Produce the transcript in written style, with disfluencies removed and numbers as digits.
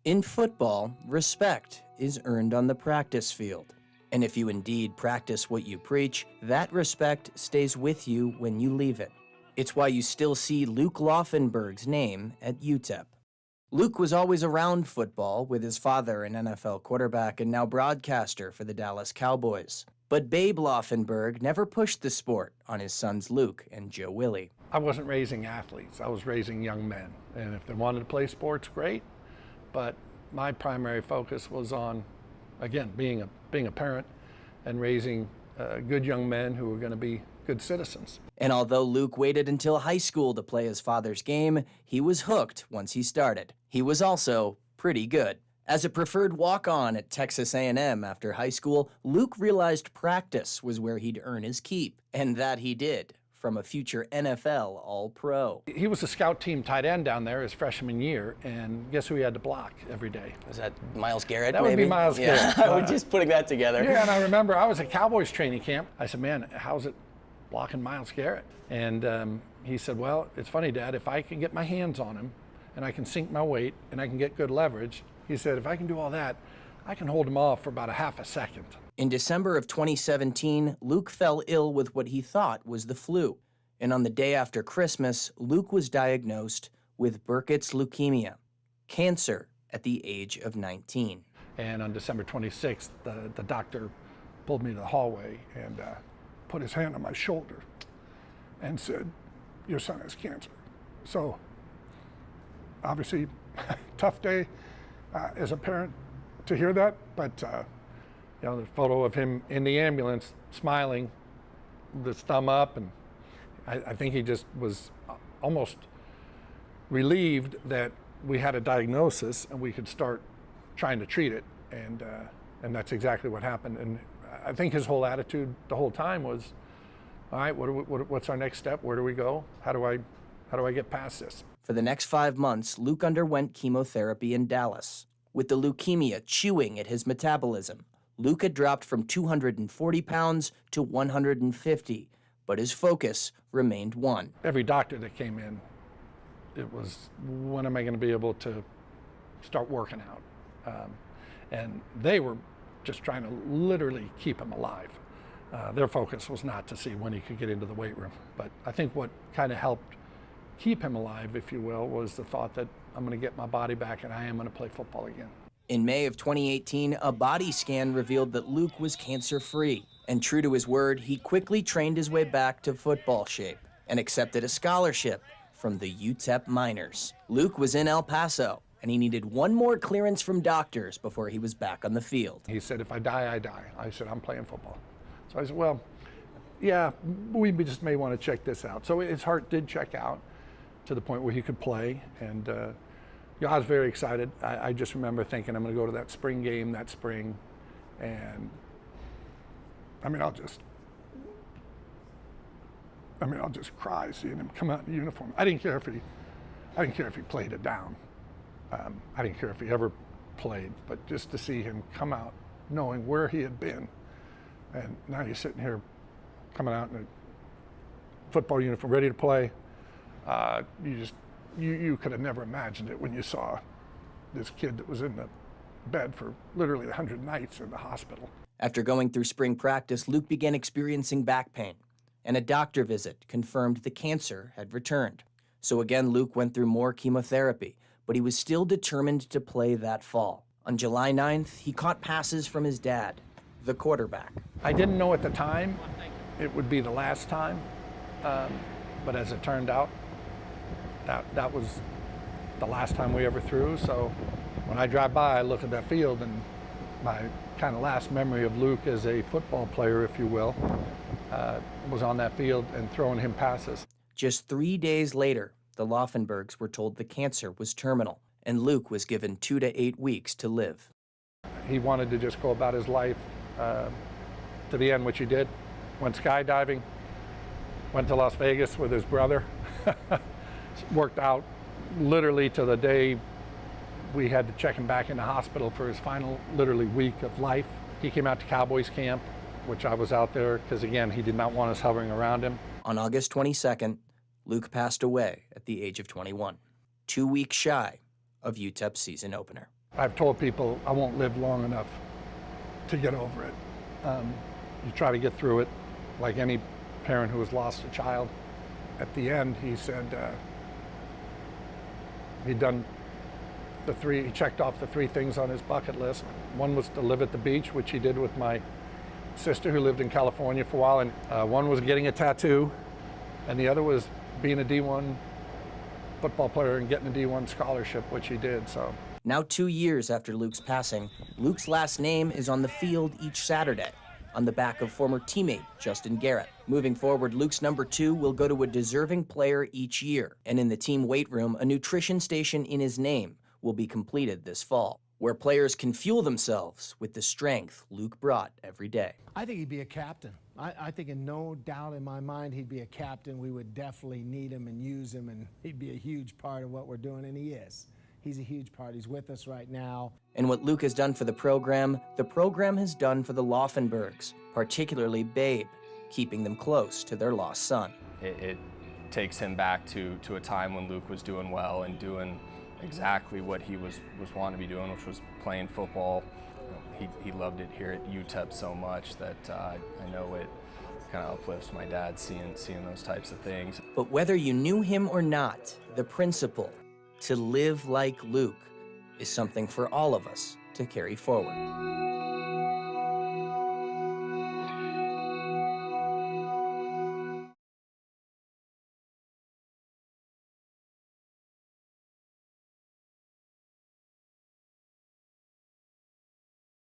In football, respect is earned on the practice field. And if you indeed practice what you preach, that respect stays with you when you leave it. It's why you still see Luke Laufenberg's name at UTEP. Luke was always around football, with his father an NFL quarterback and now broadcaster for the Dallas Cowboys. But Babe Laufenberg never pushed the sport on his sons Luke and Joe Willie. I wasn't raising athletes, I was raising young men. And if they wanted to play sports, great. But my primary focus was on, again, being a parent and raising good young men who were going to be good citizens. And although Luke waited until high school to play his father's game, he was hooked once he started. He was also pretty good. As a preferred walk-on at Texas A&M after high school, Luke realized practice was where he'd earn his keep. And that he did, from a future NFL All-Pro. He was a scout team tight end down there his freshman year, and guess who he had to block every day? Was that Myles Garrett? That maybe? would be Myles Garrett. Yeah, we're just putting that together. Yeah, and I remember I was at Cowboys training camp. I said, man, how's it blocking Myles Garrett? And he said, well, it's funny, Dad, if I can get my hands on him and I can sink my weight and I can get good leverage, he said, if I can do all that, I can hold him off for about a half a second. In December of 2017, Luke fell ill with what he thought was the flu. And on the day after Christmas, Luke was diagnosed with Burkitt's leukemia, cancer at the age of 19. And on December 26th, the doctor pulled me to the hallway and put his hand on my shoulder and said, your son has cancer. So obviously, tough day as a parent to hear that, but you know, the photo of him in the ambulance smiling, with his thumb up, and I think he just was almost relieved that we had a diagnosis and we could start trying to treat it, and that's exactly what happened. And I think his whole attitude the whole time was, all right, what's our next step? Where do we go? How do I get past this? For the next 5 months, Luke underwent chemotherapy in Dallas. With the leukemia chewing at his metabolism, Luke had dropped from 240 pounds to 150, but his focus remained one. Every doctor that came in, it was, when am I going to be able to start working out? And they were just trying to literally keep him alive. Their focus was not to see when he could get into the weight room. But I think what kind of helped keep him alive, if you will, was the thought that I'm going to get my body back and I am going to play football again. In May of 2018, a body scan revealed that Luke was cancer-free. And true to his word, he quickly trained his way back to football shape and accepted a scholarship from the UTEP Miners. Luke was in El Paso, and he needed one more clearance from doctors before he was back on the field. He said, if I die, I die. I said, I'm playing football. So I said, well, yeah, we just may want to check this out. So his heart did check out to the point where he could play, and you know, I was very excited. I just remember thinking I'm going to go to that spring game that spring, and I mean, I'll just cry seeing him come out in uniform. I didn't care if he played it down. I didn't care if he ever played, but just to see him come out knowing where he had been, and now he's sitting here coming out in a football uniform, ready to play. You could have never imagined it when you saw this kid that was in the bed for literally 100 nights in the hospital. After going through spring practice, Luke began experiencing back pain, and a doctor visit confirmed the cancer had returned. So again, Luke went through more chemotherapy, but he was still determined to play that fall. On July 9th, he caught passes from his dad, the quarterback. I didn't know at the time it would be the last time, but as it turned out, that was the last time we ever threw. So when I drive by, I look at that field, and my kind of last memory of Luke as a football player, if you will, was on that field and throwing him passes. Just 3 days later, the Laufenbergs were told the cancer was terminal, and Luke was given 2 to 8 weeks to live. He wanted to just go about his life to the end, which he did. Went skydiving, went to Las Vegas with his brother, worked out literally to the day we had to check him back in the hospital for his final, literally, week of life. He came out to Cowboys camp, which I was out there because, again, he did not want us hovering around him. On August 22nd, Luke passed away at the age of 21, 2 weeks shy of UTEP's season opener. I've told people I won't live long enough to get over it. You try to get through it like any parent who has lost a child. At the end, he said he'd done he checked off the 3 things on his bucket list. One was to live at the beach, which he did with my sister who lived in California for a while, and one was getting a tattoo, and the other was being a D1 football player and getting a D1 scholarship, which he did. So Now 2 years after Luke's passing, Luke's last name is on the field each Saturday, on the back of former teammate Justin Garrett. Moving forward, Luke's number 2 will go to a deserving player each year, and in the team weight room, a nutrition station in his name will be completed this fall, where players can fuel themselves with the strength Luke brought every day. I think he'd be a captain. I think in no doubt in my mind he'd be a captain. We would definitely need him and use him, and he'd be a huge part of what we're doing, and he is. He's a huge part. He's with us right now. And what Luke has done for the program has done for the Laufenbergs, particularly Babe, keeping them close to their lost son. It takes him back to a time when Luke was doing well and doing exactly what he was wanting to be doing, which was playing football. He loved it here at UTEP so much that I know it kind of uplifts my dad seeing those types of things. But whether you knew him or not, the principle, to live like Luke, is something for all of us to carry forward.